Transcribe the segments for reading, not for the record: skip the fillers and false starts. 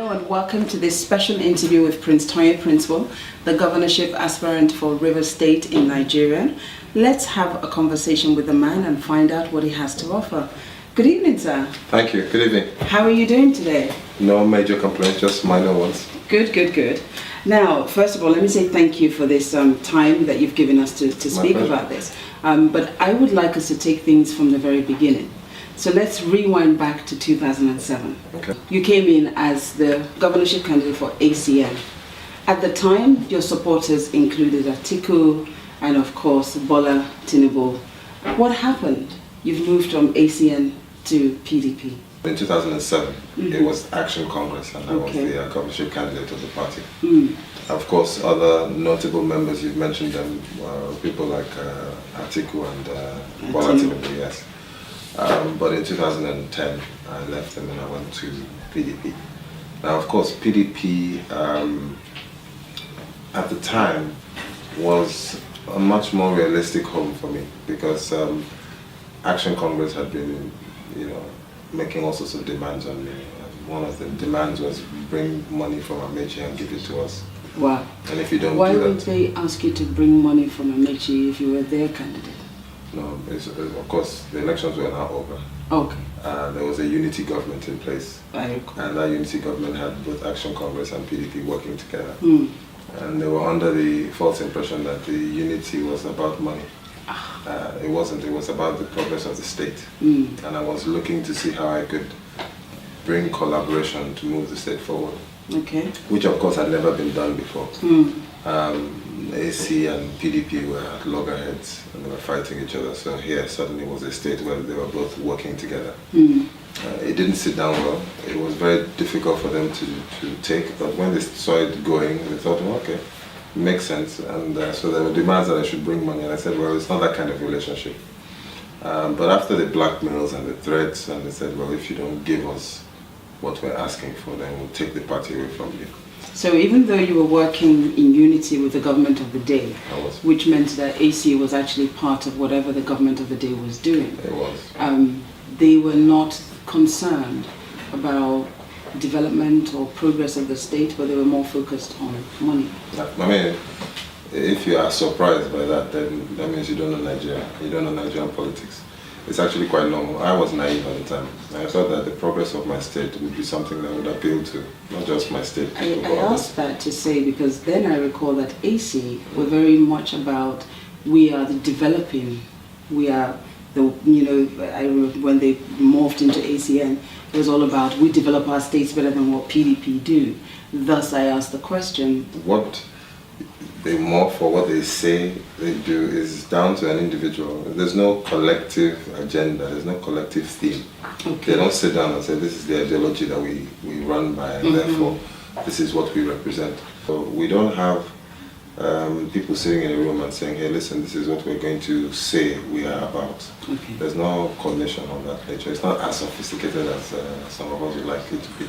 Hello and welcome to this special interview with Prince Tonye Princewill, the governorship aspirant for Rivers State in Nigeria. Let's have a conversation with the man and find out what he has to offer. Good evening, sir. Thank you. Good evening. How are you doing today? No major complaints, just minor ones. Good, good, good. Now, first of all, let me say thank you for this time that you've given us to speak about this. But I would like us to take things from the very beginning. So let's rewind back to 2007. Okay. You came in as the governorship candidate for ACN. At the time, your supporters included Atiku and of course Bola Tinubu. What happened? You've moved from ACN to PDP. In 2007, it was Action Congress and I was the governorship candidate of the party. Of course, other notable members, you've mentioned them, people like Atiku and Bola Tinubu, yes. But in 2010, I left them and I went to PDP. Now, of course, PDP at the time was a much more realistic home for me because Action Congress had been, making all sorts of demands on me. One of the demands was bring money from Amechi and give it to us. Wow. And if you don't Why do that, would they ask you to bring money from Amechi if you were their candidate? No, of course, the elections were now over. Okay. There was a unity government in place. I recall. And that unity government had both Action Congress and PDP working together. And they were under the false impression that the unity was about money. It wasn't, it was about the progress of the state. And I was looking to see how I could bring collaboration to move the state forward. Okay. Which of course had never been done before. AC and PDP were at loggerheads and they were fighting each other. So here suddenly was a state where they were both working together. It didn't sit down well. It was very difficult for them to take, but when they saw it going, they thought, well, okay, makes sense. And so there were demands that I should bring money. And I said, well, it's not that kind of relationship. But after the blackmails and the threats, and they said, well, if you don't give us what we're asking for, then we'll take the party away from you. So even though you were working in unity with the government of the day, which meant that AC was actually part of whatever the government of the day was doing, it was. They were not concerned about development or progress of the state, but they were more focused on money. I mean, if you are surprised by that, then that means you don't know Nigeria, you don't know Nigerian politics. It's actually quite normal. I was naive at the time. I thought that the progress of my state would be something that would appeal to not just my state. I asked that to say because then I recall that AC were very much about we are the developing, we are the, when they morphed into ACN, it was all about we develop our states better than what PDP do. Thus I asked the question. What they morph for what they say they do is down to an individual. There's no collective agenda, there's no collective theme. Okay. They don't sit down and say this is the ideology that we run by and therefore this is what we represent. So we don't have people sitting in a room and saying, hey listen, this is what we're going to say we are about. Okay. There's no coordination of that nature. It's not as sophisticated as some of us would like it to be.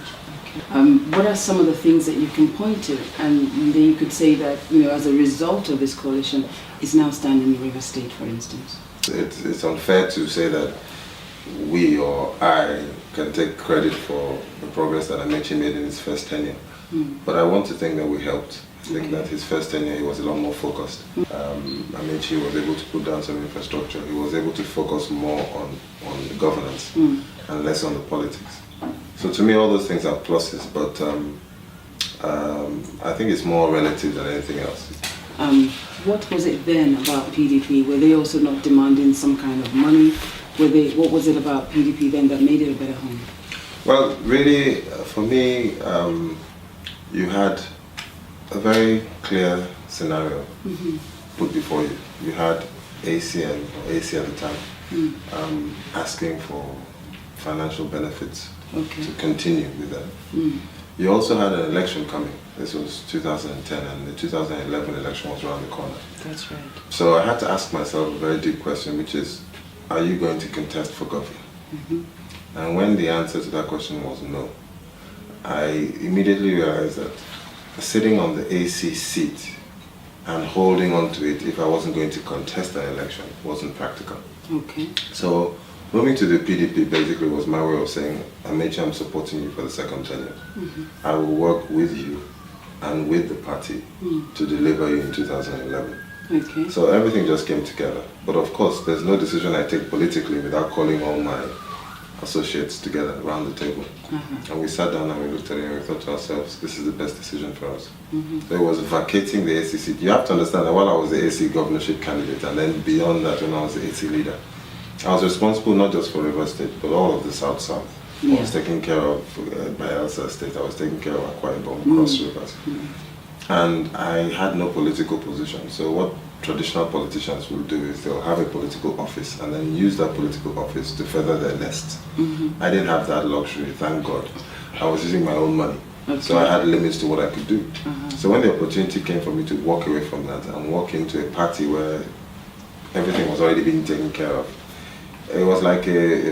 What are some of the things that you can point to and then you could say that, as a result of this coalition, is now standing in Rivers State, for instance? It's unfair to say that we or I can take credit for the progress that Amechi made in his first tenure. But I want to think that we helped. I think that his first tenure he was a lot more focused. Amechi was able to put down some infrastructure. He was able to focus more on the governance and less on the politics. So to me, all those things are pluses, but I think it's more relative than anything else. What was it then about PDP? Were they also not demanding some kind of money? What was it about PDP then that made it a better home? Well, really, for me, you had a very clear scenario put before you. You had AC at the time asking for financial benefits to continue with that. You also had an election coming. This was 2010 and the 2011 election was around the corner. That's right. So I had to ask myself a very deep question, which is, are you going to contest for governor? And when the answer to that question was no, I immediately realized that sitting on the AC seat and holding on to it if I wasn't going to contest an election wasn't practical. Okay. So Moving to the PDP basically was my way of saying, Amechi, I'm supporting you for the second tenure. I will work with you and with the party to deliver you in 2011. Okay. So everything just came together. But of course, there's no decision I take politically without calling all my associates together around the table. And we sat down and we looked at it and we thought to ourselves, this is the best decision for us. So it was vacating the AC seat. You have to understand that while I was the AC governorship candidate, and then beyond that when I was the AC leader, I was responsible not just for River State, but all of the South. I was taking care of Bayelsa State, I was taking care of Akwa Ibom, Cross Rivers. And I had no political position. So what traditional politicians will do is they'll have a political office and then use that political office to further their nest. I didn't have that luxury, thank God. I was using my own money. So I had limits to what I could do. So when the opportunity came for me to walk away from that and walk into a party where everything was already being taken care of, it was like a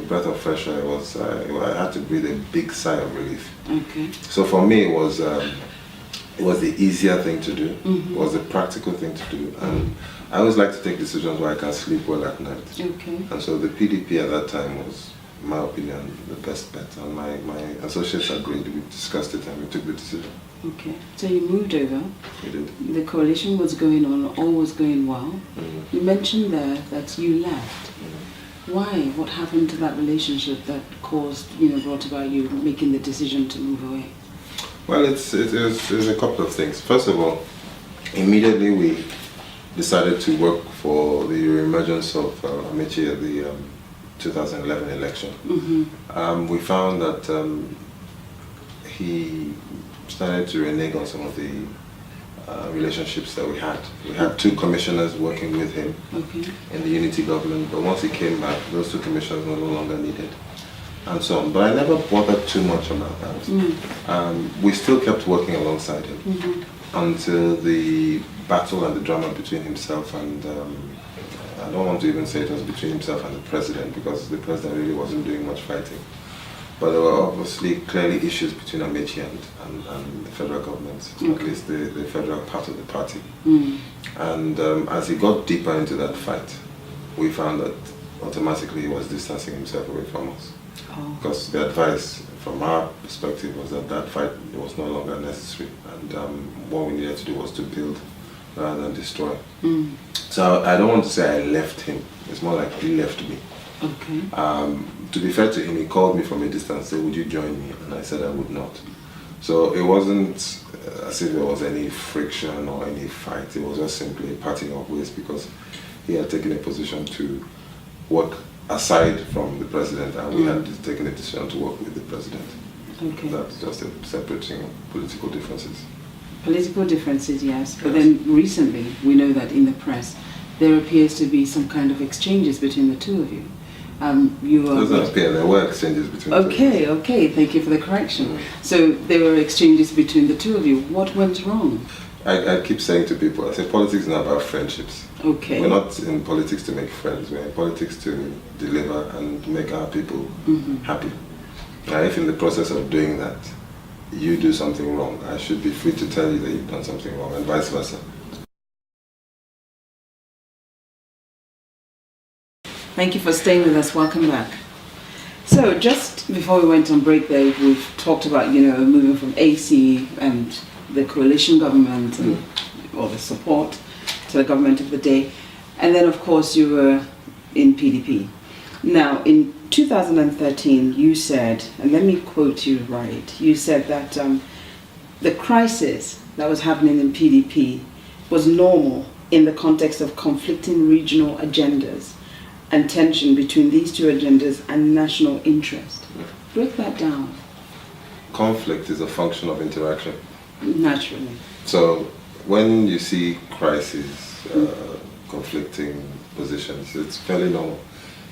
breath of fresh air. I had to breathe a big sigh of relief. Okay. So for me, it was the easier thing to do. It was the practical thing to do, and I always like to take decisions where I can sleep well at night. Okay. And so the PDP at that time was, in my opinion, the best bet. And my associates agreed. We discussed it and we took the decision. Okay. So you moved over. We did. The coalition was going on, all was going well. You mentioned there that you left. Why? What happened to that relationship that caused, brought about you making the decision to move away? Well, it's a couple of things. First of all, immediately we decided to work for the emergence of Amechi at the 2011 election. We found that he started to renege on some of the relationships that we had. We had 2 commissioners working with him in the unity government, but once he came back, those 2 commissioners were no longer needed, and so on. But I never bothered too much about that. We still kept working alongside him until the battle and the drama between himself and, I don't want to even say it was between himself and the president, because the president really wasn't doing much fighting. But there were obviously clearly issues between Amechi and the federal government, at least the federal part of the party. And as he got deeper into that fight, we found that automatically he was distancing himself away from us. Because the advice from our perspective was that that fight was no longer necessary, and what we needed to do was to build rather than destroy. So I don't want to say I left him, it's more like he left me. Okay. To be fair to him, he called me from a distance, said, would you join me? And I said I would not. So it wasn't as if there was any friction or any fight, it was just simply a parting of ways, because he had taken a position to work aside from the president, and we had taken a decision to work with the president. Okay. That's just a separate thing of political differences. Political differences, yes. But then recently, we know that in the press, there appears to be some kind of exchanges between the 2 of you. Doesn't appear, there were exchanges between the 2 of us. Okay, thank you for the correction. So there were exchanges between the 2 of you. What went wrong? I keep saying to people, I say politics is not about friendships. Okay. We're not in politics to make friends, we're in politics to deliver and make our people happy. And if in the process of doing that, you do something wrong, I should be free to tell you that you've done something wrong, and vice versa. Thank you for staying with us. Welcome back. So just before we went on break there, we've talked about, moving from AC and the coalition government and or the support to the government of the day. And then, of course, you were in PDP. Now, in 2013, you said, and let me quote you right, you said that the crisis that was happening in PDP was normal in the context of conflicting regional agendas and tension between these 2 agendas and national interest. Break that down. Conflict is a function of interaction. Naturally. So when you see crises, conflicting positions, it's fairly normal.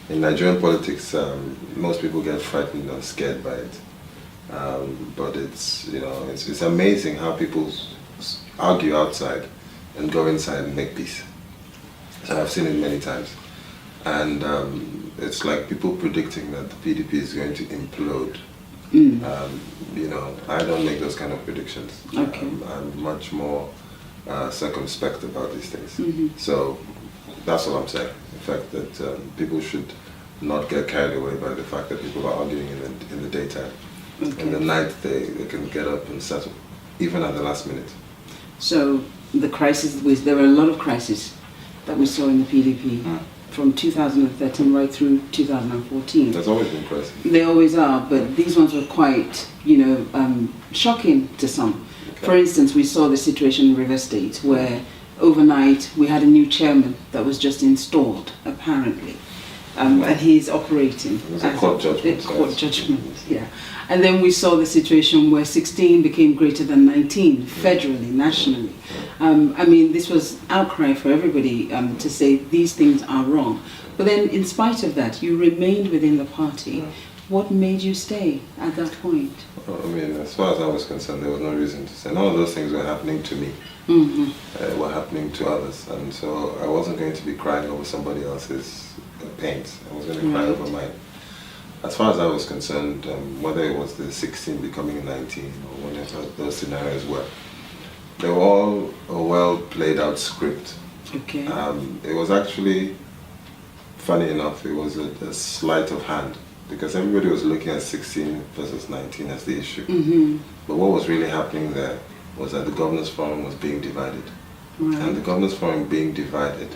In Nigerian politics, most people get frightened and scared by it. But it's amazing how people argue outside and go inside and make peace. So I've seen it many times. And it's like people predicting that the PDP is going to implode. I don't make those kind of predictions. Okay. I'm much more circumspect about these things. So that's what I'm saying. effect that people should not get carried away by the fact that people are arguing in the daytime. Okay. In the night, they can get up and settle, even at the last minute. So the crisis, there were a lot of crises that we saw in the PDP from 2013 right through 2014. There's always been crises. They always are, but these ones were quite, shocking to some. Okay. For instance, we saw the situation in River State where overnight we had a new chairman that was just installed, apparently. And he's operating. It was a court judgment. Court judgment, yeah. And then we saw the situation where 16 became greater than 19, federally, nationally. This was outcry for everybody to say these things are wrong. But then, in spite of that, you remained within the party. What made you stay at that point? As far as I was concerned, there was no reason to say. None of those things were happening to me. Were happening to others. And so I wasn't going to be crying over somebody else's pains. I was going to cry over mine. As far as I was concerned, whether it was the 16 becoming 19 or whatever those scenarios were, they were all a well played out script. Okay. It was actually, funny enough, it was a sleight of hand because everybody was looking at 16 versus 19 as the issue. But what was really happening there was that the Governors Forum was being divided. Right. And the Governors Forum being divided,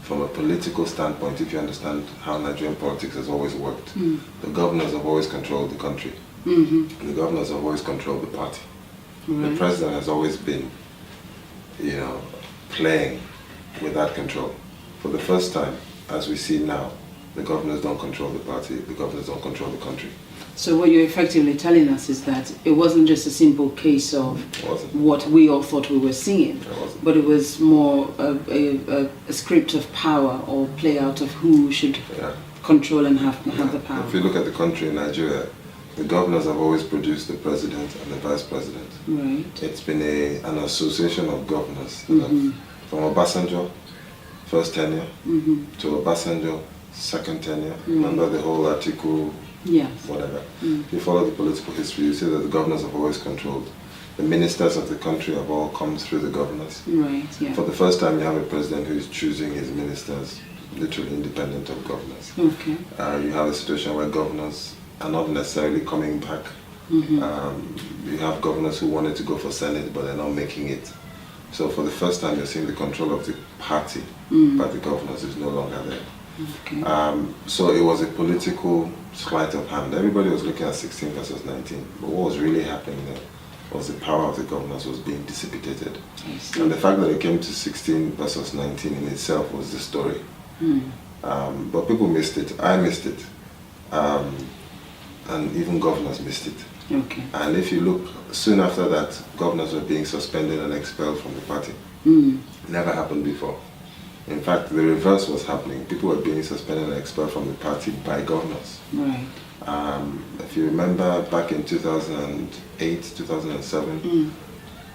from a political standpoint, if you understand how Nigerian politics has always worked, the governors have always controlled the country. And the governors have always controlled the party. Right. The president has always been, playing with that control. For the first time, as we see now, the governors don't control the party, the governors don't control the country. So what you're effectively telling us is that it wasn't just a simple case of what we all thought we were seeing, but it was more a script of power or play out of who should control and have the power. If you look at the country in Nigeria, the governors have always produced the president and the vice president. Right. It's been an association of governors. From Obasanjo, first tenure, to Obasanjo, second tenure. Remember the whole article? Yes. Whatever. If you follow the political history, you see that the governors have always controlled. The ministers of the country have all come through the governors. Right, yeah. For the first time, you have a president who is choosing his ministers, literally independent of governors. Okay. You have a situation where governors are not necessarily coming back. You have governors who wanted to go for Senate, but they're not making it. So for the first time, you're seeing the control of the party by the governors is no longer there. Okay. So it was a political sleight of hand. Everybody was looking at 16 versus 19, but what was really happening there was the power of the governors was being dissipated. And the fact that it came to 16 versus 19 in itself was the story. But people missed it. I missed it. And even governors missed it. Okay. And if you look, soon after that, governors were being suspended and expelled from the party. Never happened before. In fact, the reverse was happening. People were being suspended and expelled from the party by governors. Right. If you remember back in 2008, 2007,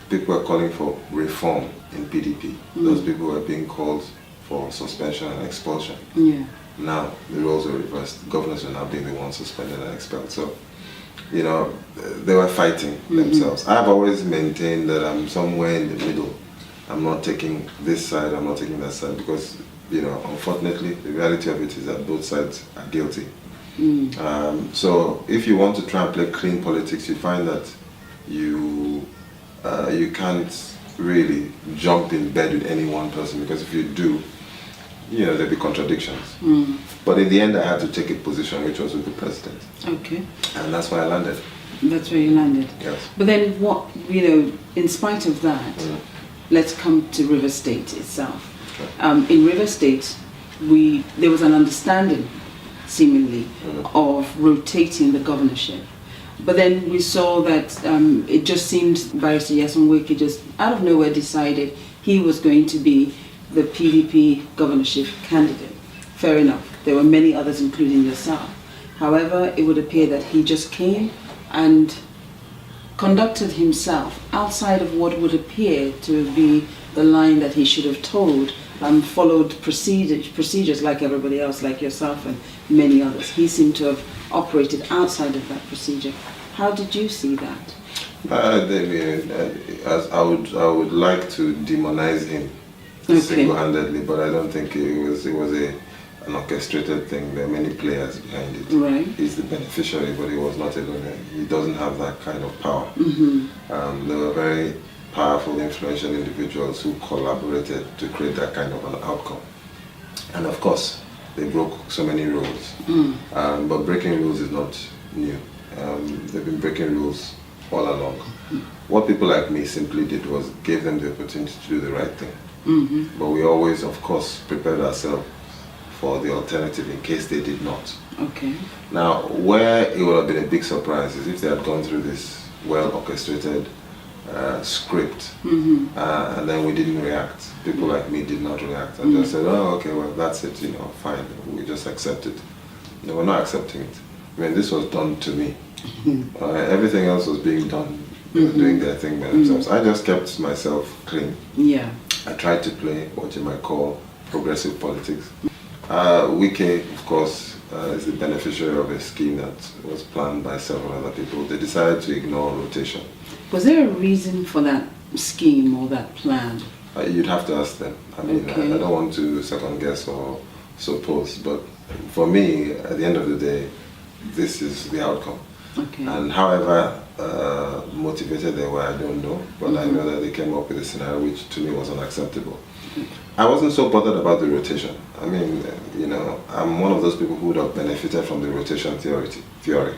people were calling for reform in PDP. Those people were being called for suspension and expulsion. Yeah. Now, the roles were reversed. Governors were now being the ones suspended and expelled. So, they were fighting themselves. I've always maintained that I'm somewhere in the middle. I'm not taking this side, I'm not taking that side, because, unfortunately, the reality of it is that both sides are guilty. So if you want to try and play clean politics, you find that you can't really jump in bed with any one person, because if you do, there'll be contradictions. But in the end, I had to take a position which was with the president. Okay. And that's why I landed. That's where you landed. Yes. But then what, in spite of that, let's come to River State itself. Okay. In River State, there was an understanding, seemingly, of rotating the governorship. But then we saw that it just seemed Barrister Nyesom Wike just out of nowhere decided he was going to be the PDP governorship candidate. Fair enough. There were many others, including yourself. However, it would appear that he just came and conducted himself outside of what would appear to be the line that he should have told, followed procedures like everybody else, like yourself and many others. He seemed to have operated outside of that procedure. How did you see that? I would like to demonize him single-handedly, but I don't think it was an orchestrated thing. There are many players behind it. Right. He's the beneficiary, but he was not alone. He doesn't have that kind of power. There were very powerful, influential individuals who collaborated to create that kind of an outcome. And of course, they broke so many rules. But breaking rules is not new. They've been breaking rules all along. What people like me simply did was gave them the opportunity to do the right thing. But we always, of course, prepared ourselves for the alternative in case they did not. Okay. Now, where it would have been a big surprise is if they had gone through this well-orchestrated script, and then we didn't react. People like me did not react and just said, oh, okay, well, that's it, fine, we just accept it. No, we're not accepting it. I mean, this was done to me. Everything else was being done, doing their thing by themselves. I just kept myself clean. Yeah. I tried to play what you might call progressive politics. Wike, of course, is the beneficiary of a scheme that was planned by several other people. They decided to ignore rotation. Was there a reason for that scheme or that plan? You'd have to ask them. I mean, Okay. I don't want to second guess or suppose, but for me, at the end of the day, this is the outcome. Okay. And however motivated they were, I don't know, but I know that they came up with a scenario which to me was unacceptable. I wasn't so bothered about the rotation. I mean, I'm one of those people who would have benefited from the rotation theory.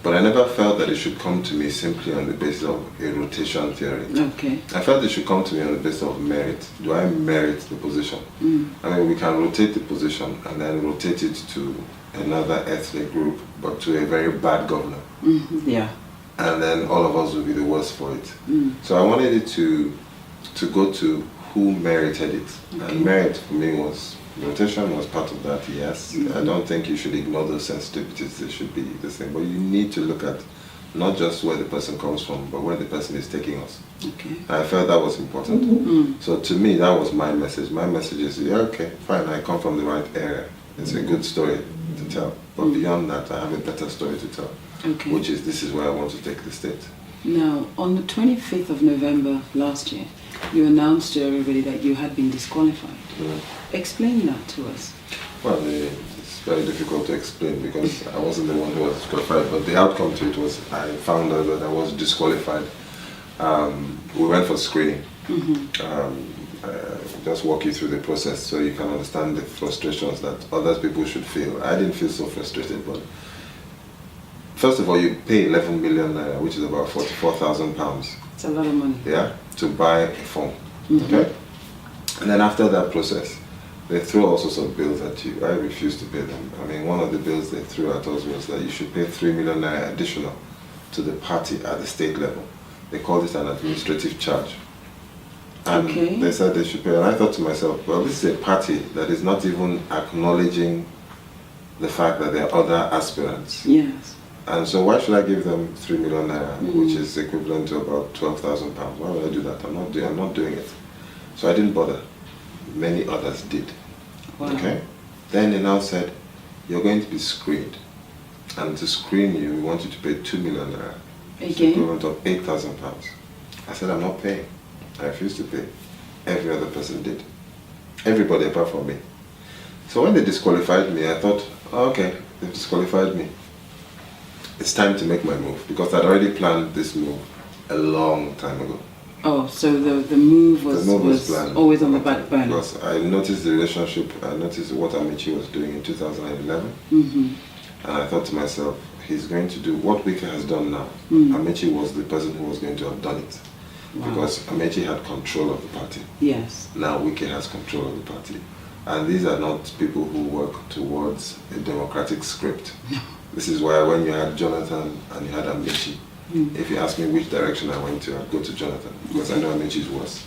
But I never felt that it should come to me simply on the basis of a rotation theory. Okay. I felt it should come to me on the basis of merit. Do I merit the position? I mean, we can rotate the position and then rotate it to another ethnic group, but to a very bad governor. Yeah. And then all of us will be the worse for it. So I wanted it to go to who merited it. Okay. And merit for me was, rotation was part of that, yes. I don't think you should ignore those sensitivities. They should be the same. But you need to look at not just where the person comes from, but where the person is taking us. Okay. I felt that was important. So to me, that was my message. My message is, yeah, okay, fine, I come from the right area. It's a good story to tell. But beyond that, I have a better story to tell. Okay. Which is, this is where I want to take the state. Now, on the 25th of November last year, you announced to everybody that you had been disqualified. Explain that to us. Well, it's very difficult to explain because I wasn't the one who was disqualified, but the outcome to it was I found out that I was disqualified. We went for screening. Just walk you through the process so you can understand the frustrations that other people should feel. I didn't feel so frustrated, but first of all, you pay 11 million naira, which is about 44,000 pounds. It's a lot of money. Yeah, to buy a phone. Okay? And then after that process, they throw all sorts of bills at you. I refused to pay them. I mean, one of the bills they threw at us was that you should pay 3 million naira additional to the party at the state level. They called it an administrative charge. And they said they should pay. And I thought to myself, well, this is a party that is not even acknowledging the fact that there are other aspirants. Yes. And so why should I give them 3 million naira, which is equivalent to about 12,000 pounds? Why would I do that? I'm not doing it. So I didn't bother. Many others did. Wow. Okay? Then they now said, you're going to be screened. And to screen you, we want you to pay 2 million naira. It's equivalent of 8,000 pounds. I said, I'm not paying. I refused to pay. Every other person did. Everybody apart from me. So when they disqualified me, I thought, oh, okay, they've disqualified me. It's time to make my move, because I'd already planned this move a long time ago. Oh, so the move was planned always on the back burner. Because I noticed the relationship, I noticed what Amici was doing in 2011. And I thought to myself, he's going to do what Wike has done now. Amici was the person who was going to have done it. Wow. Because Amici had control of the party. Yes. Now Wike has control of the party. And these are not people who work towards a democratic script. No. This is why when you had Jonathan and you had Amici, if you ask me which direction I went to, I'd go to Jonathan, because I know Amici is worse.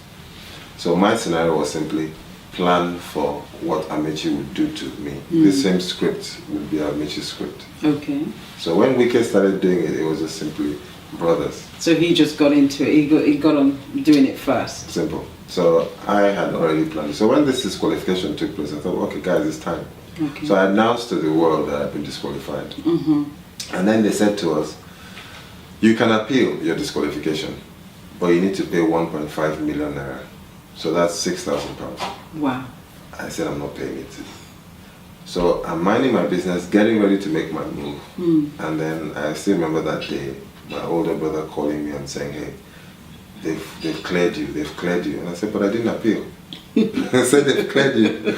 So my scenario was simply plan for what Amici would do to me. This same script would be Amici's script. Okay. So when Wike started doing it, it was just simply brothers. So he just got into it, he got on doing it first. Simple. So I had already planned. So when this disqualification took place, I thought, okay guys, it's time. Okay. So I announced to the world that I've been disqualified. And then they said to us, you can appeal your disqualification, but you need to pay 1.5 million naira So that's £6,000. Wow. I said, I'm not paying it. So I'm minding my business, getting ready to make my move. And then I still remember that day, my older brother calling me and saying, hey, they've cleared you. And I said, but I didn't appeal. I said, they've cleared you.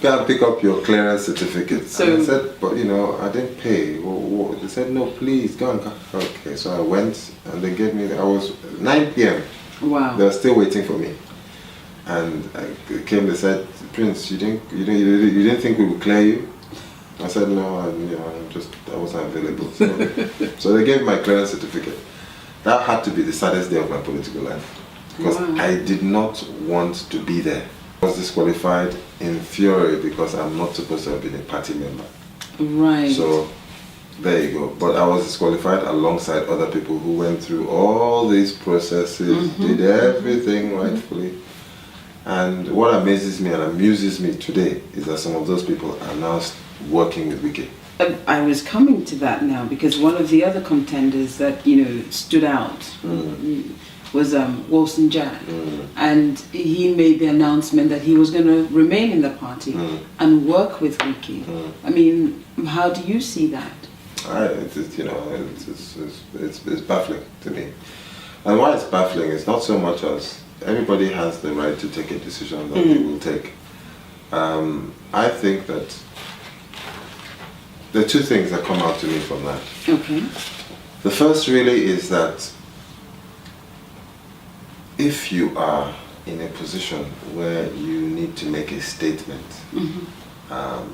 Go and pick up your clearance certificate. So, and I said, but I didn't pay. They said, no, please, go and come. Okay, so I went and they gave me, I was 9 p.m. Wow. They were still waiting for me. And I came, they said, Prince, you didn't think we would clear you? I said, no, I wasn't available. So they gave me my clearance certificate. That had to be the saddest day of my political life. Because I did not want to be there. I was disqualified in theory because I'm not supposed to have been a party member. Right. So there you go. But I was disqualified alongside other people who went through all these processes, did everything rightfully. And what amazes me and amuses me today is that some of those people are now working with Wike. I was coming to that now because one of the other contenders that stood out was Wilson Jan, and he made the announcement that he was going to remain in the party and work with Wike. I mean, how do you see that? It's baffling to me. And why it's baffling is not so much as everybody has the right to take a decision that they will take. I think that there are two things that come out to me from that. Okay. The first really is that if you are in a position where you need to make a statement, I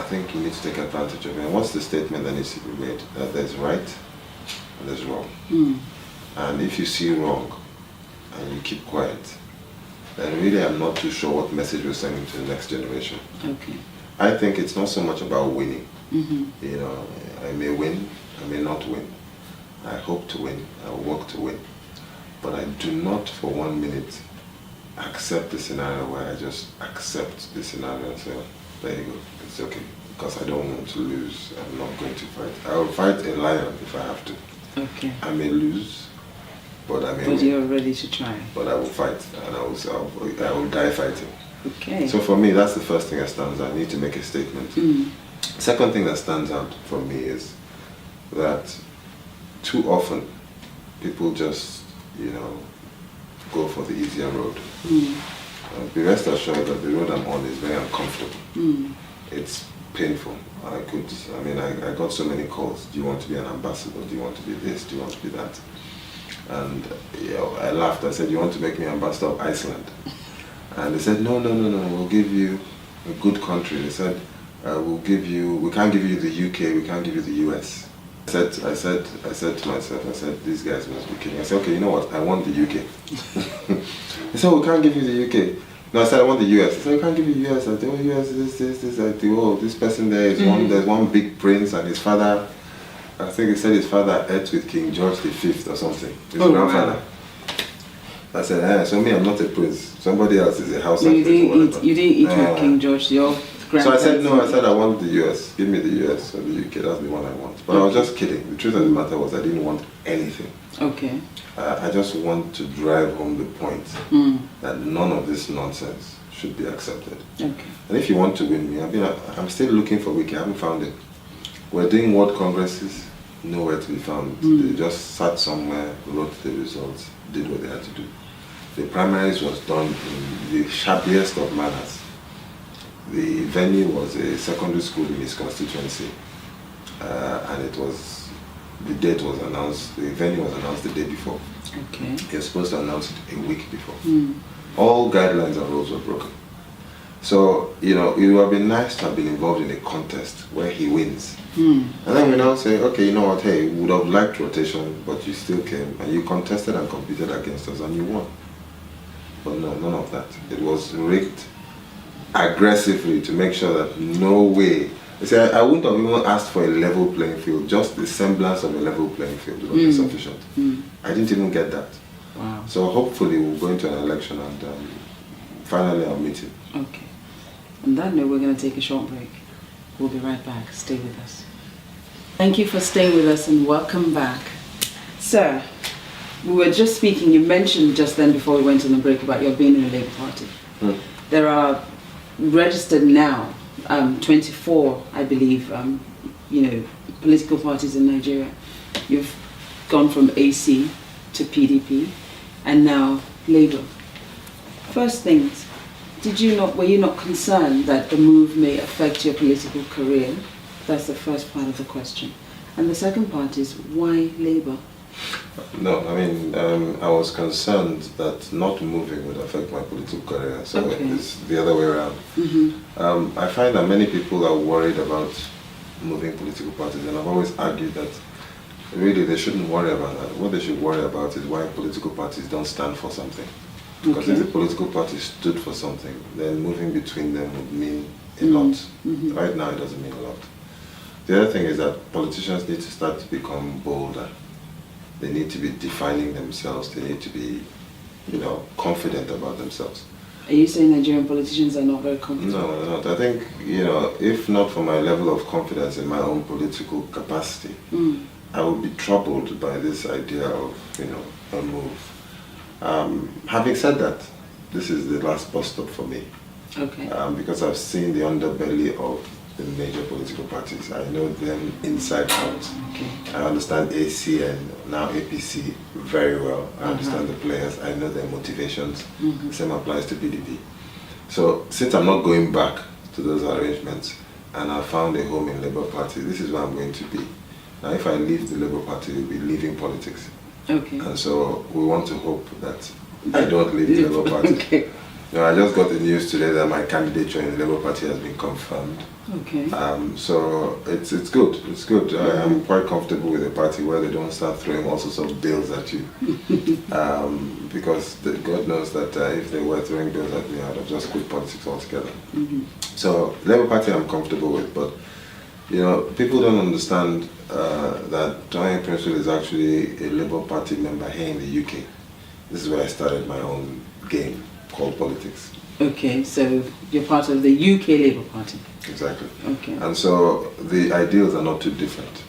think you need to take advantage of it. And what's the statement that needs to be made? That there's right and there's wrong. And if you see wrong and you keep quiet, then really I'm not too sure what message we're sending to the next generation. Okay. I think it's not so much about winning. I may win, I may not win. I hope to win, I work to win. But I do not for 1 minute accept the scenario where I just accept the scenario and say, oh, there you go, it's okay. Because I don't want to lose, I'm not going to fight. I will fight a lion if I have to. Okay. I may lose, but I may win. But you're ready to try. But I will fight, and I will die fighting. Okay. So for me, that's the first thing that stands out. I need to make a statement. Second thing that stands out for me is that too often people just, go for the easier road. Be rest assured that the road I'm on is very uncomfortable. It's painful. I got so many calls. Do you want to be an ambassador? Do you want to be this? Do you want to be that? And I laughed. I said, you want to make me ambassador of Iceland? And they said, no, we'll give you a good country. They said, we can't give you the UK, we can't give you the US. I said to myself, these guys must be kidding. I said, okay, you know what, I want the UK. They said, we can't give you the UK. No, I said, I want the US. I said, we can't give you the US. I said, oh, US, this. I said, oh, this person there is there's one big prince and his father, I think he said his father ate with King George V or something, his grandfather. Wow. I said, so me, I'm not a prince. Somebody else is a house You didn't eat with King George, your grandfather. So I said, no, I want the US. Give me the US or the UK, that's the one I want. But I was just kidding. The truth of the matter was I didn't want anything. Okay. I just want to drive home the point that none of this nonsense should be accepted. Okay. And if you want to win me, I'm still looking for Wike. I haven't found it. We're doing world congresses, nowhere to be found. They just sat somewhere, wrote the results, did what they had to do. The primaries was done in the shabbiest of manners. The venue was a secondary school in his constituency, and the date was announced, the venue was announced the day before. Okay. He was supposed to announce it a week before. All guidelines and rules were broken. So, it would have been nice to have been involved in a contest where he wins. And then we now say, okay, you know what, hey, we would have liked rotation, but you still came, and you contested and competed against us, and you won. But no, none of that. It was rigged aggressively to make sure that no way. I wouldn't have even asked for a level playing field. Just the semblance of a level playing field would be sufficient. I didn't even get that. Wow. So hopefully we'll go into an election and finally I'll meet him. Okay. On that note, we're going to take a short break. We'll be right back. Stay with us. Thank you for staying with us and welcome back. Sir, we were just speaking, you mentioned just then before we went on the break about your being in the Labour Party. There are registered now 24, I believe, political parties in Nigeria. You've gone from AC to PDP and now Labour. First things, were you not concerned that the move may affect your political career? That's the first part of the question. And the second part is, why Labour? No, I mean, I was concerned that not moving would affect my political career, so it's the other way around. I find that many people are worried about moving political parties, and I've always argued that really they shouldn't worry about that. What they should worry about is why political parties don't stand for something. Because if the political party stood for something, then moving between them would mean a lot. Right now it doesn't mean a lot. The other thing is that politicians need to start to become bolder. They need to be defining themselves. They need to be, confident about themselves. Are you saying Nigerian politicians are not very confident? No, they're not. I think, if not for my level of confidence in my own political capacity, I would be troubled by this idea of, a move. Having said that, this is the last bus stop for me. Okay. Because I've seen the underbelly of the major political parties. I know them inside out. Okay. I understand AC and now APC very well. I understand the players. I know their motivations. The same applies to PDP. So since I'm not going back to those arrangements and I found a home in Labour Party, this is where I'm going to be. Now if I leave the Labour Party, we'll be leaving politics. Okay. And so we want to hope that I don't leave the Labour Party. Okay. I just got the news today that my candidature in the Labour Party has been confirmed. Okay. So it's good. It's good. I'm quite comfortable with a party where they don't start throwing all sorts of bills at you. Because God knows that if they were throwing bills at me, I'd have just quit politics altogether. So Labour Party I'm comfortable with, but people don't understand that Tonye Princewill is actually a Labour Party member here in the UK. This is where I started my own game called politics. Okay, so you're part of the UK Labour Party. Exactly. Okay. And so the ideals are not too different.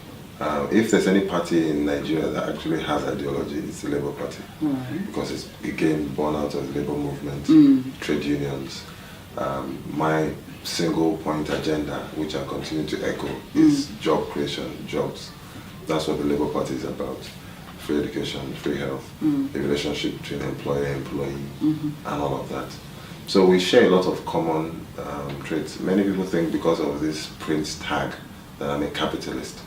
If there's any party in Nigeria that actually has ideology, it's the Labour Party. Right. Because it's again born out of the labour movement, trade unions. My single point agenda, which I continue to echo, is job creation, jobs. That's what the Labour Party is about. Free education, free health, the relationship between employer and employee, and all of that. So we share a lot of common traits. Many people think because of this Prince tag that I'm a capitalist.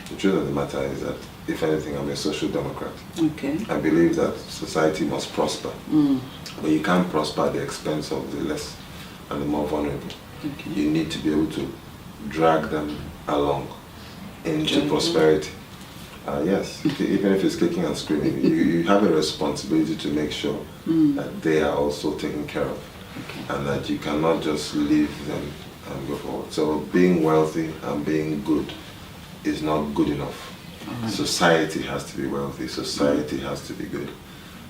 The truth of the matter is that, if anything, I'm a social democrat. Okay. I believe that society must prosper, but you can't prosper at the expense of the less and the more vulnerable. Okay. You need to be able to drag them along into prosperity. Yes, even if it's kicking and screaming, you have a responsibility to make sure that they are also taken care of, and that you cannot just leave them and go forward. So being wealthy and being good is not good enough. Society has to be wealthy, society has to be good.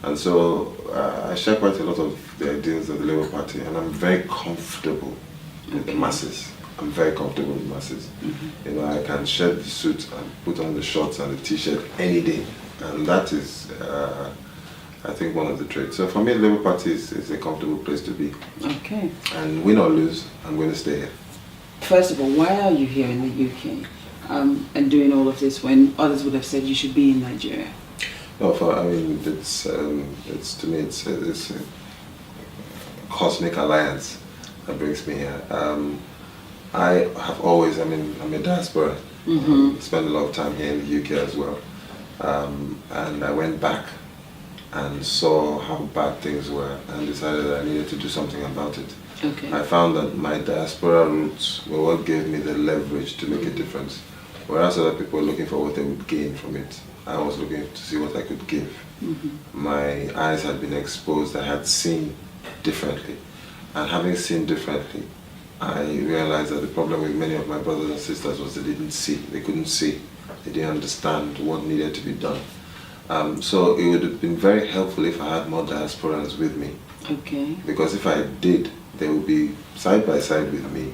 And so I share quite a lot of the ideas of the Labour Party, and I'm very comfortable with the masses. I'm very comfortable with masses. I can shed the suit and put on the shorts and the t-shirt any day, and that is, I think, one of the traits. So for me, the Labour Party is a comfortable place to be. Okay. And win or lose, I'm going to stay here. First of all, why are you here in the UK and doing all of this when others would have said you should be in Nigeria? No, it's to me, it's a cosmic alliance that brings me here. I have always, I'm a diaspora, spent a lot of time here in the UK as well, and I went back and saw how bad things were and decided that I needed to do something about it. Okay. I found that my diaspora roots were what gave me the leverage to make a difference, whereas other people were looking for what they would gain from it. I was looking to see what I could give. My eyes had been exposed, I had seen differently, and having seen differently, I realized that the problem with many of my brothers and sisters was they didn't see, they couldn't see, they didn't understand what needed to be done. So it would have been very helpful if I had more diasporans with me. Okay. Because if I did, they would be side by side with me,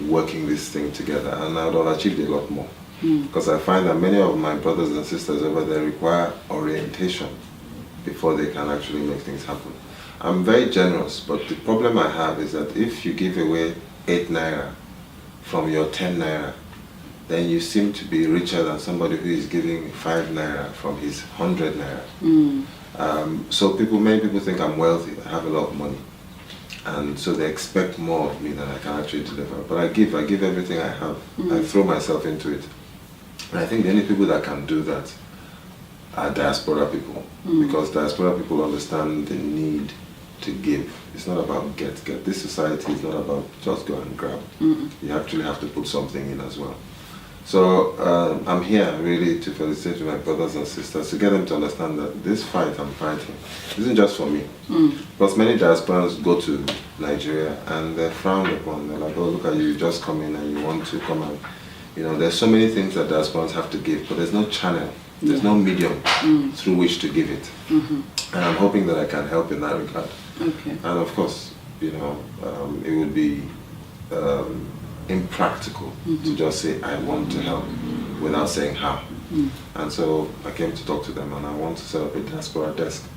working this thing together, and I would have achieved a lot more. Because I find that many of my brothers and sisters over there require orientation before they can actually make things happen. I'm very generous, but the problem I have is that if you give away 8 naira from your 10 naira, then you seem to be richer than somebody who is giving 5 naira from his 100 naira. So many people think I'm wealthy, I have a lot of money, and so they expect more of me than I can actually deliver. But I give everything I have. I throw myself into it. And I think the only people that can do that are diaspora people, because diaspora people understand the need to give. It's not about get. This society is not about just go and grab. You actually have to put something in as well. So I'm here really to felicitate my brothers and sisters, to get them to understand that this fight I'm fighting isn't just for me. Because many diasporans go to Nigeria and they're frowned upon. They're like, oh, look at you, just come in and you want to come out. You know, there's so many things that diasporans have to give, but there's no channel, there's no medium through which to give it. And I'm hoping that I can help in that regard. Okay. And of course, you know, it would be impractical to just say I want to help without saying how. And so I came to talk to them, and I want to set up a diaspora desk.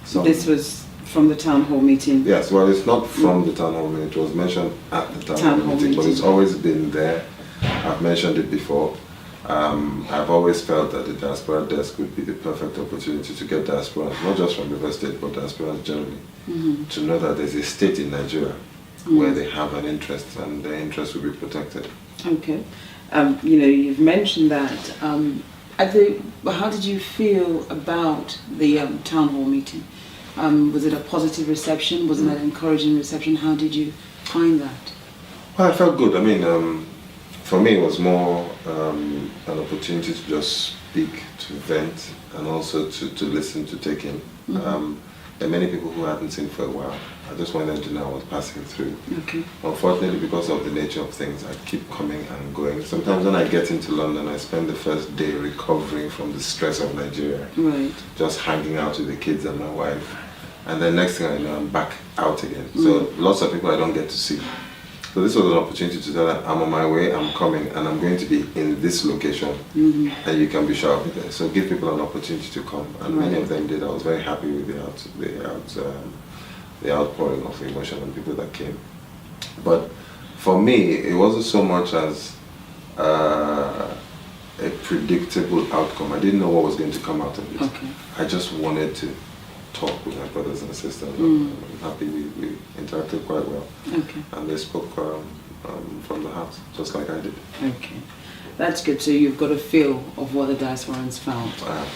So this was from the town hall meeting? Yes, well, it's not from the town hall meeting. It was mentioned at the town hall meeting, but it's always been there. I've mentioned it before. I've always felt that the diaspora desk would be the perfect opportunity to get diasporans, not just from River State, but diasporans generally, to know that there's a state in Nigeria where they have an interest, and their interest will be protected. Okay. You know, you've mentioned that. How did you feel about the town hall meeting? Was it a positive reception? Was it an encouraging reception? How did you find that? Well, I felt good. I mean, for me, it was more an opportunity to just speak, to vent, and also to listen, to take in. There are many people who I hadn't seen for a while. I just wanted them to know I was passing through. Okay. Unfortunately, because of the nature of things, I keep coming and going. Sometimes when I get into London, I spend the first day recovering from the stress of Nigeria. Right. Just hanging out with the kids and my wife. And then next thing I know, I'm back out again. So lots of people I don't get to see. So this was an opportunity to tell them, I'm on my way, I'm coming, and I'm going to be in this location, and you can be sure I'll be there. So give people an opportunity to come, and many of them did. I was very happy with the outpouring of emotion and people that came. But for me, it wasn't so much as a predictable outcome. I didn't know what was going to come out of it. Okay. I just wanted to talk with my brothers and sisters. I'm happy we interacted quite well. Okay. And they spoke from the heart, just like I did. Okay. That's good. So you've got a feel of what the diasporans found,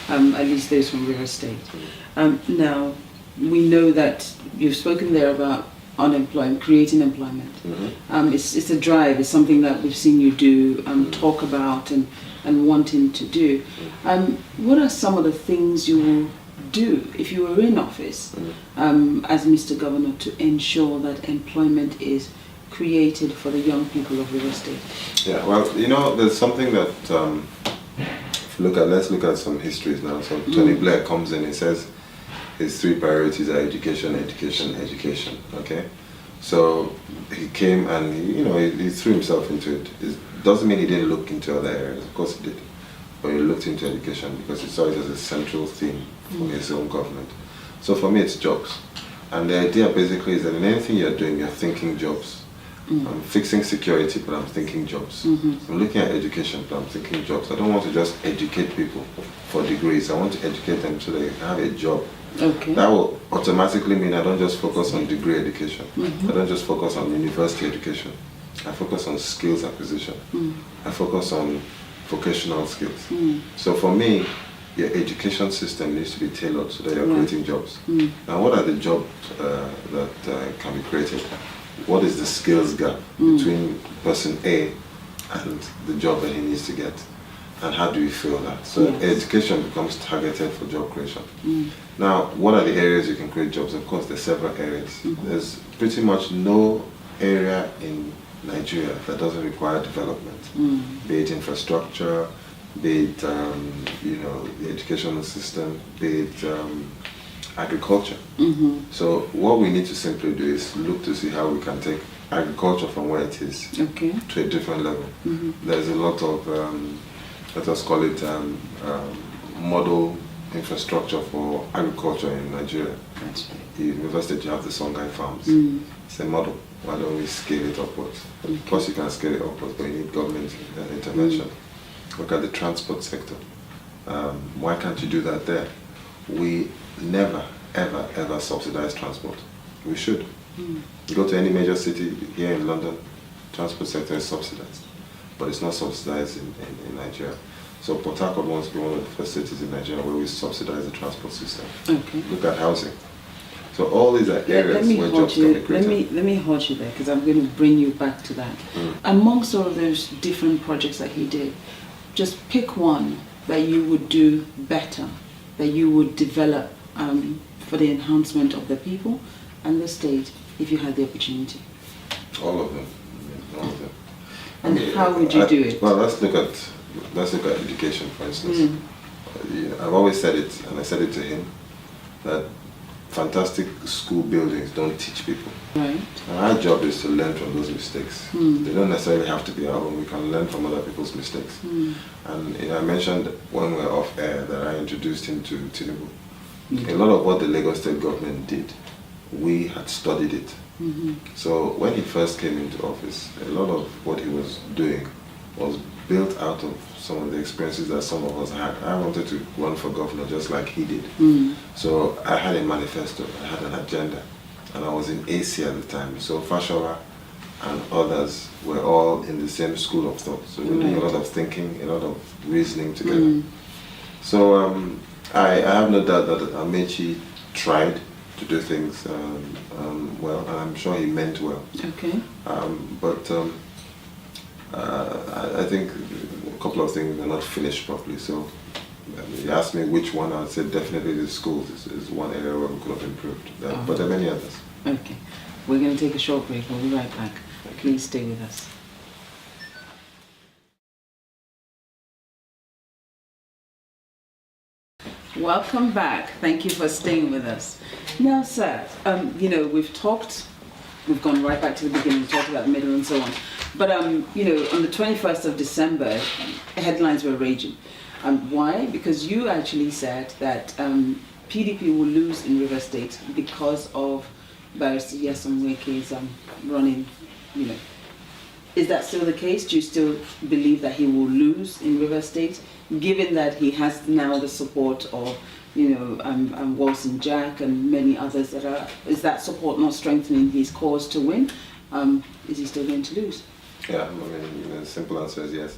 at least those from River State. Now, we know that you've spoken there about unemployment, creating employment. It's a drive. It's something that we've seen you do, talk about and wanting to do. What are some of the things you will do if you were in office as Mr. Governor to ensure that employment is created for the young people of River State? Yeah, well, you know, there's something that let's look at some histories now. So Tony Blair comes in, he says his 3 priorities are education, education, education. Okay, so he came and he threw himself into it. It doesn't mean he didn't look into other areas. Of course he did. But he looked into education because he saw it as a central theme for his own government. So for me, it's jobs. And the idea basically is that in anything you're doing, you're thinking jobs. I'm fixing security, but I'm thinking jobs. I'm looking at education, but I'm thinking jobs. I don't want to just educate people for degrees. I want to educate them so they have a job. Okay. That will automatically mean I don't just focus on degree education. I don't just focus on university education. I focus on skills acquisition. I focus on vocational skills. So for me, your education system needs to be tailored so that you're creating jobs. Now, what are the jobs that can be created? What is the skills gap between person A and the job that he needs to get? And how do we fill that? So education becomes targeted for job creation. Now, what are the areas you can create jobs? Of course, there's several areas. There's pretty much no area in Nigeria that doesn't require development, be it infrastructure, be it the educational system, be it agriculture. So what we need to simply do is look to see how we can take agriculture from where it is to a different level. There's a lot of let us call it model infrastructure for agriculture in Nigeria. That's right. In River State, you have the Songhai farms. It's a model. Why don't we scale it upwards? Of course, you can scale it upwards, but you need government intervention. Look at the transport sector. Why can't you do that there? We never, ever, ever subsidize transport. We should. You go to any major city here in London, transport sector is subsidized, but it's not subsidized in Nigeria. So Port Harcourt wants to be one of the first cities in Nigeria where we subsidize the transport system. Okay. Look at housing. So all these are areas where jobs can be created. Let me hold you there, because I'm going to bring you back to that. Amongst all of those different projects that he did, just pick one that you would do better, that you would develop for the enhancement of the people and the state if you had the opportunity. All of them. All of them. And how would you do it? Well, let's look at education, for instance. I've always said it, and I said it to him, that fantastic school buildings don't teach people. Right. And our job is to learn from those mistakes. They don't necessarily have to be our own. We can learn from other people's mistakes. And I mentioned when we were off air that I introduced him to Tinubu. A lot of what the Lagos State government did, we had studied it. So when he first came into office, a lot of what he was doing was built out of some of the experiences that some of us had. I wanted to run for governor just like he did. So I had a manifesto, I had an agenda, and I was in AC at the time. So Fashola and others were all in the same school of thought. So we were doing a lot of thinking, a lot of reasoning together. So I have no doubt that Amechi tried to do things well, and I'm sure he meant well. Okay. But I think a couple of things are not finished properly. So you asked me which one, I would say definitely the schools is one area where we could have improved. But there are many others. Okay. We're going to take a short break. We'll be right back. Please stay with us. Welcome back. Thank you for staying with us. Now, sir, we've gone right back to the beginning, talked about the middle and so on. But, on the 21st of December, headlines were raging. Why? Because you actually said that PDP will lose in River State because of Barrister Nwikpo's running, Is that still the case? Do you still believe that he will lose in River State, given that he has now the support of, Wilson Jack and many others that are? Is that support not strengthening his cause to win? Is he still going to lose? Yeah, the simple answer is yes.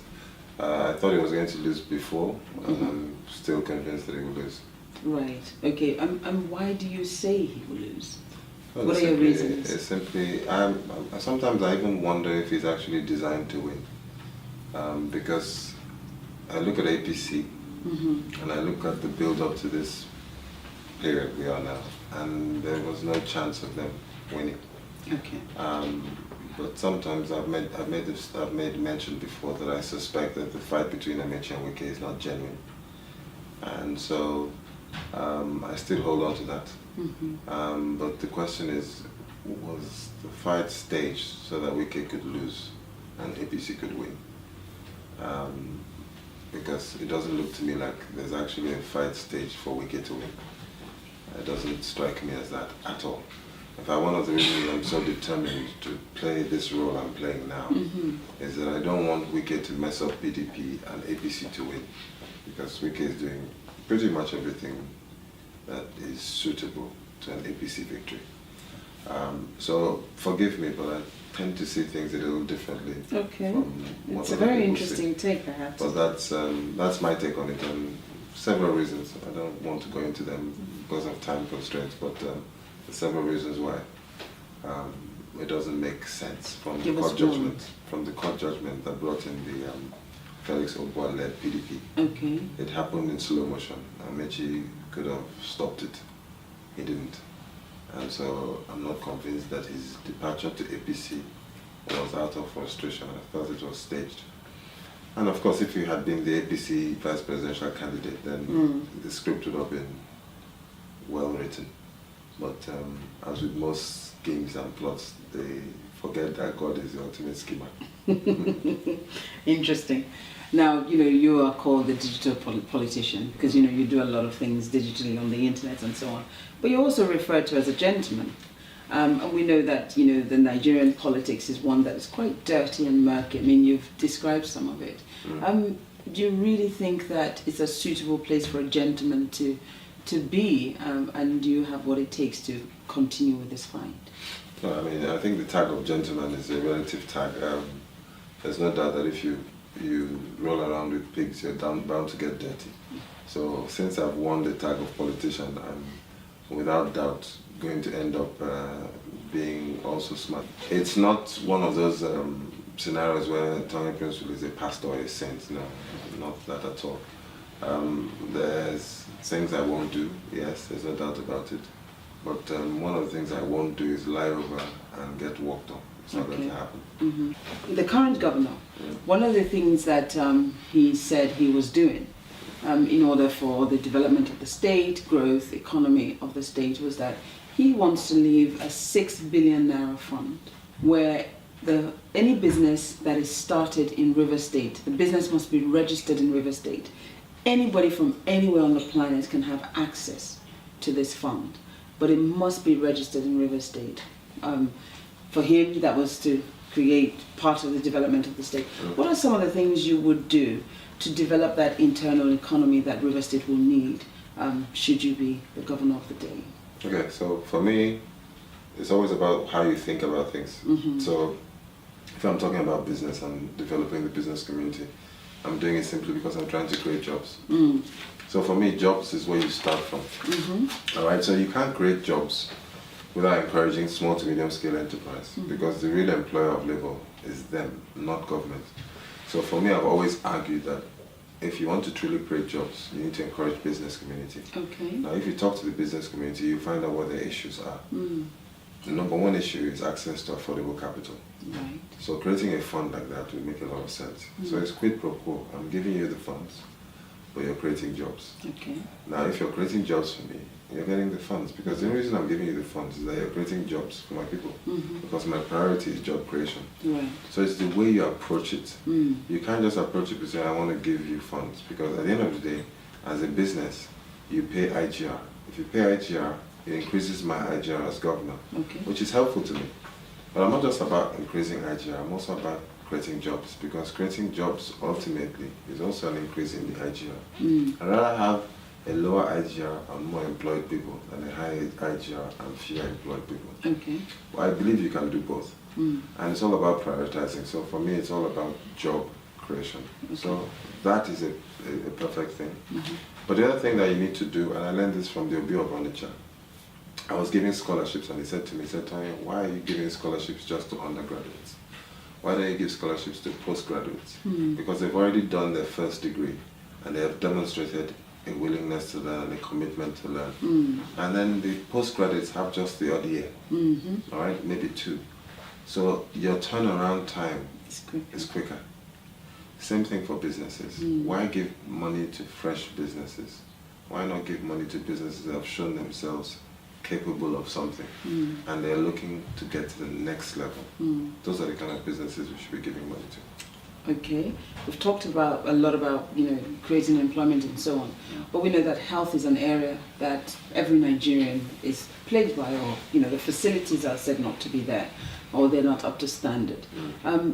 I thought he was going to lose before, and I'm still convinced that he will lose. Right. Okay. And why do you say he will lose? Well, what are your reasons? It's simply, sometimes I even wonder if he's actually designed to win. Because I look at APC and I look at the build-up to this period we are now, and there was no chance of them winning. Okay. But sometimes I've made mention before that I suspect that the fight between Amechi and Wike is not genuine, and so I still hold on to that. But the question is, was the fight staged so that Wike could lose and APC could win? Because it doesn't look to me like there's actually a fight staged for Wike to win. It doesn't strike me as that at all. In fact, one of the reasons I'm so determined to play this role I'm playing now is that I don't want Wike to mess up PDP and APC to win, because Wike is doing pretty much everything that is suitable to an APC victory. So forgive me, but I tend to see things a little differently. Okay. It's a very interesting take, perhaps. But that's my take on it, and several reasons. I don't want to go into them because of time constraints, but there's several reasons why it doesn't make sense from the court judgment. From the court judgment that brought in the Felix Ogboa-led PDP. Okay. It happened in slow motion. Amechi could have stopped it. He didn't. And so I'm not convinced that his departure to APC was out of frustration. I thought it was staged. And of course, if you had been the APC vice presidential candidate, then the script would have been well written. But as with most schemes and plots, they forget that God is the ultimate schemer. Interesting. Now, you are called the digital politician because, you do a lot of things digitally on the internet and so on. But you're also referred to as a gentleman. And we know that, the Nigerian politics is one that is quite dirty and murky. I mean, you've described some of it. Do you really think that it's a suitable place for a gentleman to be? And do you have what it takes to continue with this fight? No, I mean, I think the tag of gentleman is a relative tag. There's no doubt that if you roll around with pigs, you're bound to get dirty. So since I've won the tag of politician, I'm without doubt going to end up being also smart. It's not one of those scenarios where Tonye Princewill is a pastor or a saint. No, not that at all. There's things I won't do, yes, there's no doubt about it. But one of the things I won't do is lie over and get worked on. It's not going to happen. The current governor, one of the things that he said he was doing in order for the development of the state, growth, economy of the state, was that he wants to leave a 6 billion naira fund where any business that is started in River State, the business must be registered in River State. Anybody from anywhere on the planet can have access to this fund, but it must be registered in River State. For him, that was to create part of the development of the state. What are some of the things you would do to develop that internal economy that River State will need should you be the governor of the day? Okay, so for me, it's always about how you think about things. So if I'm talking about business and developing the business community, I'm doing it simply because I'm trying to create jobs. So for me, jobs is where you start from. All right, so you can't create jobs without encouraging small to medium scale enterprise because the real employer of labor is them, not government. So for me, I've always argued that if you want to truly create jobs, you need to encourage business community. Okay. Now, if you talk to the business community, you find out what their issues are. The number one issue is access to affordable capital. Right. So creating a fund like that would make a lot of sense. So it's quid pro quo. I'm giving you the funds, but you're creating jobs. Okay. Now, if you're creating jobs for me, you're getting the funds. Because the reason I'm giving you the funds is that you're creating jobs for my people. Because my priority is job creation. Right. So it's the way you approach it. You can't just approach it and say, I want to give you funds. Because at the end of the day, as a business, you pay IGR. If you pay IGR, it increases my IGR as governor, which is helpful to me. But I'm not just about increasing IGR, I'm also about creating jobs, because creating jobs ultimately is also an increase in the IGR. I'd rather have a lower IGR and more employed people than a high IGR and fewer employed people. Okay. Well, I believe you can do both. And it's all about prioritizing. So for me, it's all about job creation. So that is a perfect thing. But the other thing that you need to do, and I learned this from the Obi of Onitsha, I was giving scholarships and he said to me, Tonye, why are you giving scholarships just to undergraduates? Why don't you give scholarships to postgraduates? Because they've already done their first degree and they have demonstrated a willingness to learn and a commitment to learn. And then the postgraduates have just the odd year, all right, maybe 2. So your turnaround time is quicker. Same thing for businesses. Why give money to fresh businesses? Why not give money to businesses that have shown themselves capable of something and they're looking to get to the next level? Those are the kind of businesses we should be giving money to. Okay, we've talked a lot about creating employment and so on, but we know that health is an area that every Nigerian is plagued by, or the facilities are said not to be there, or they're not up to standard.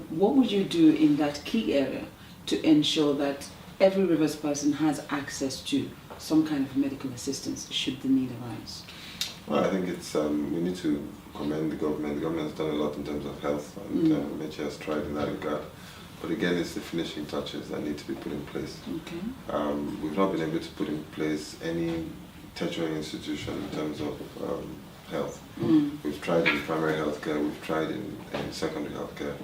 What would you do in that key area to ensure that every Rivers person has access to some kind of medical assistance should the need arise? Well, I think it's we need to commend the government. The government has done a lot in terms of health, and Meche has tried in that regard. But again, it's the finishing touches that need to be put in place. Okay. We've not been able to put in place any tertiary institution in terms of health. We've tried in primary healthcare, we've tried in secondary healthcare.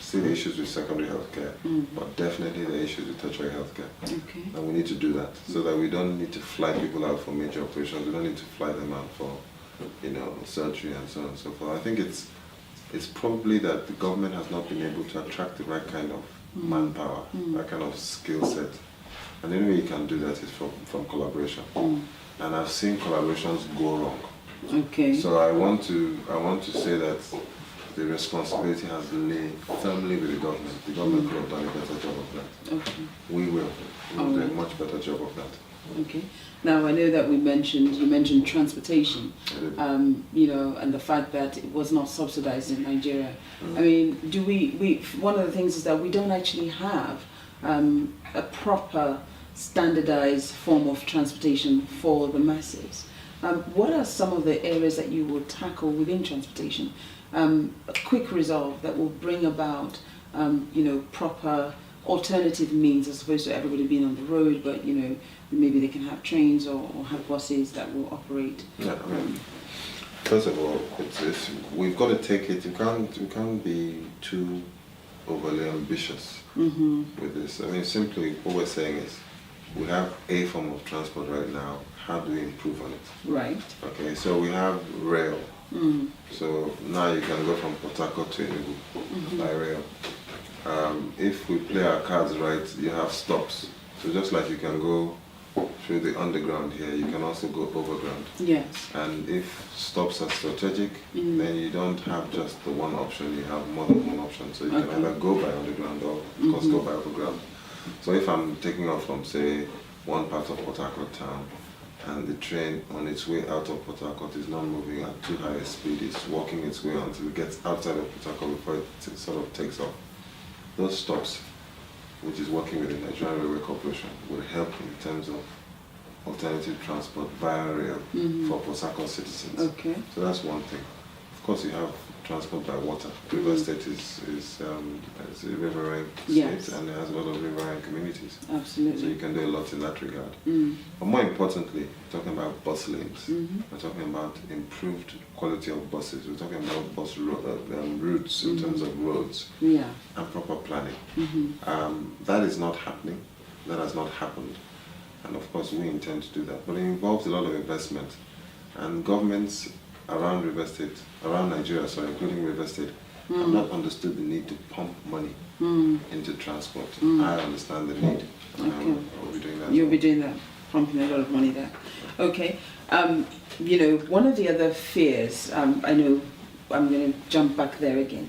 Still issues with secondary healthcare, but definitely the issues with tertiary healthcare. Okay. And we need to do that so that we don't need to fly people out for major operations. We don't need to fly them out for, surgery and so on and so forth. I think it's probably that the government has not been able to attract the right kind of manpower, that kind of skill set. And the only way you can do that is from collaboration. And I've seen collaborations go wrong. Okay. So I want to say that the responsibility has laid firmly with the government. The government could have done a better job of that. Okay. We will do a much better job of that. Okay. Now I know that you mentioned transportation, you know, and the fact that it was not subsidized in Nigeria. I mean, one of the things is that we don't actually have a proper standardized form of transportation for the masses. What are some of the areas that you will tackle within transportation? A quick resolve that will bring about, you know, proper alternative means as opposed to everybody being on the road, but, you know, maybe they can have trains or have buses that will operate. Yeah, I mean, first of all, we've got to take it. We can't be too overly ambitious with this. I mean, simply what we're saying is we have a form of transport right now. How do we improve on it? Right. Okay, so we have rail. So now you can go from Port Harcourt to Enugu by rail. If we play our cards right, you have stops. So just like you can go through the underground here, you can also go overground. Yes. And if stops are strategic, then you don't have just the one option, you have more than one option. So you can either go by underground or of course go by overground. So if I'm taking off from, say, one part of Port Harcourt town, and the train on its way out of Port Harcourt is not moving at too high a speed, it's walking its way until it gets outside of Port Harcourt before it sort of takes off. Those stops, which is working with the Nigerian Railway Corporation, will help in terms of alternative transport via rail for Port Harcourt citizens. Okay. So that's one thing. Of course, you have transport by water. River State is a riverine state, and it has a lot of riverine communities. Absolutely. So you can do a lot in that regard. But more importantly, we're talking about bus lanes. We're talking about improved quality of buses. We're talking about bus routes in terms of roads and proper planning. That is not happening. That has not happened. And of course, we intend to do that. But it involves a lot of investment. And governments around River State, around Nigeria, sorry, including River State, have not understood the need to pump money into transport. I understand the need. We'll be doing that. You'll be doing that, pumping a lot of money there. Okay. You know, one of the other fears, I know I'm going to jump back there again,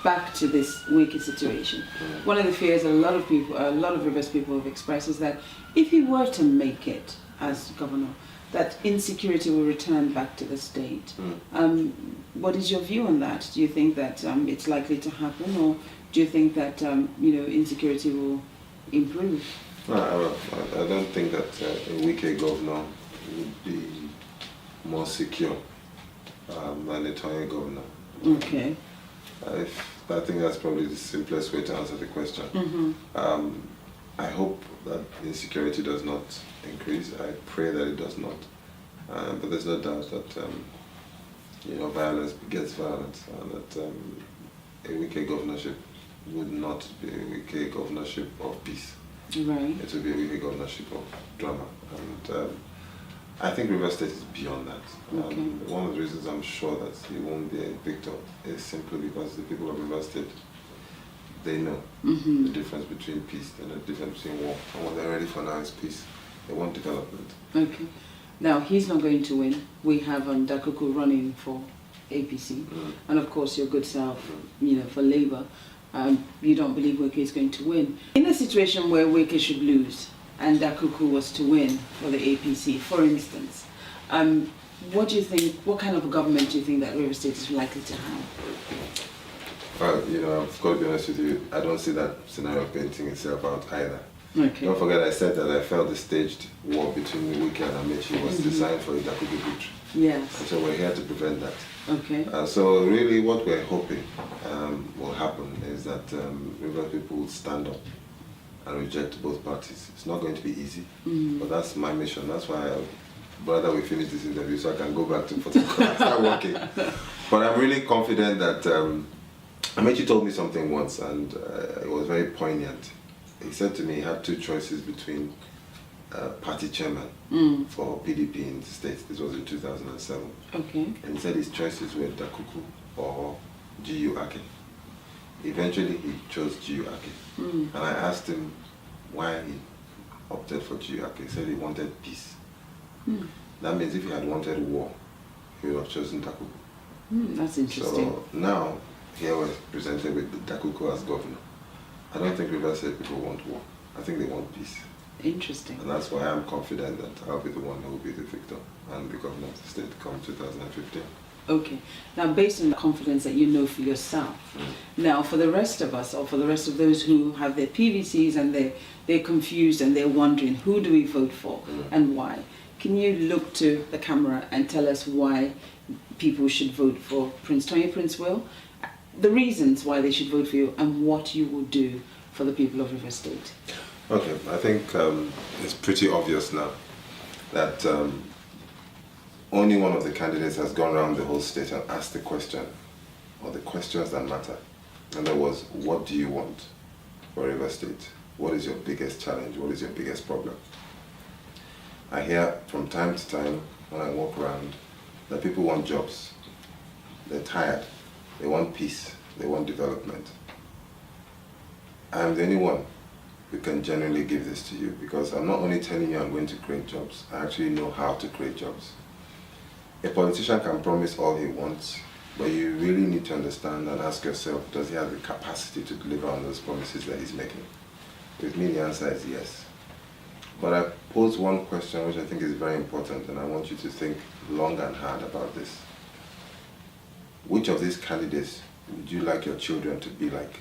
back to this wicked situation. One of the fears a lot of Rivers people have expressed is that if he were to make it as governor, that insecurity will return back to the state. What is your view on that? Do you think that it's likely to happen, or do you think that you know, insecurity will improve? I don't think that a Wike governor would be more secure than a Tonye governor. Okay. I think that's probably the simplest way to answer the question. I hope that insecurity does not increase. I pray that it does not. But there's no doubt that you know, violence begets violence, and that a Wike governorship would not be a Wike governorship of peace. Right. It would be a Wike governorship of drama. And I think River State is beyond that. Okay. One of the reasons I'm sure that he won't be a victor is simply because the people of River State, they know the difference between peace and the difference between war. And what they're ready for now is peace. They want development. Okay. Now, he's not going to win. We have Dakuku running for APC. And of course, your good self, you know, for Labour. You don't believe Wike is going to win. In a situation where Wike should lose and Dakuku was to win for the APC, for instance, what do you think, what kind of a government do you think that River State is likely to have? Well, you know, I've got to be honest with you, I don't see that scenario painting itself out either. Okay. Don't forget I said that I felt the staged war between Wike and Amechi was designed for a Dakuku victory. Yes. And so we're here to prevent that. Okay. So really what we're hoping will happen is that River people will stand up and reject both parties. It's not going to be easy, but that's my mission. That's why I'd rather we finish this interview so I can go back to Port Harcourt and start working. But I'm really confident that Amechi told me something once, and it was very poignant. He said to me he had two choices between party chairman for PDP in the States. This was in 2007. Okay. And he said his choices were Dakuku or G.U. Ake. Eventually he chose G.U. Ake. And I asked him why he opted for G.U. Ake. He said he wanted peace. That means if he had wanted war, he would have chosen Dakuku. That's interesting. So now here we're presented with Dakuko as governor. I don't think Rivers State people want war. I think they want peace. Interesting. And that's why I'm confident that I'll be the one who will be the victor and the governor of the state come 2015. Okay. Now, based on the confidence that you know for yourself, now for the rest of us, or for the rest of those who have their PVCs and they're confused and they're wondering, who do we vote for and why? Can you look to the camera and tell us why people should vote for Prince Tonye Princewill, the reasons why they should vote for you, and what you will do for the people of River State? Okay, I think it's pretty obvious now that only one of the candidates has gone around the whole state and asked the question, or the questions that matter. And that was, what do you want for River State? What is your biggest challenge? What is your biggest problem? I hear from time to time when I walk around that people want jobs. They're tired. They want peace. They want development. I'm the only one who can genuinely give this to you, because I'm not only telling you I'm going to create jobs, I actually know how to create jobs. A politician can promise all he wants, but you really need to understand and ask yourself, does he have the capacity to deliver on those promises that he's making? With me, the answer is yes. But I pose one question which I think is very important, and I want you to think long and hard about this. Which of these candidates would you like your children to be like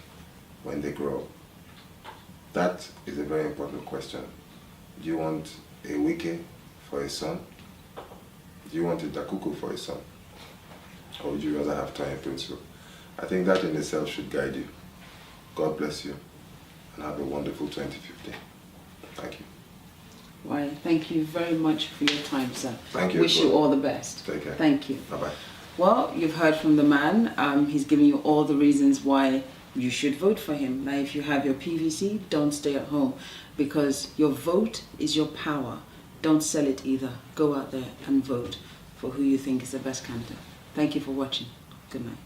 when they grow up? That is a very important question. Do you want a Wike for a son? Do you want a Dakuko for a son? Or would you rather have Tonye Princewill? I think that in itself should guide you. God bless you, and have a wonderful 2015. Thank you. Why, thank you very much for your time, sir. Thank you. Wish you all the best. Take care. Thank you. Bye-bye. Well, you've heard from the man. He's giving you all the reasons why you should vote for him. Now, if you have your PVC, don't stay at home, because your vote is your power. Don't sell it either. Go out there and vote for who you think is the best candidate. Thank you for watching. Good night.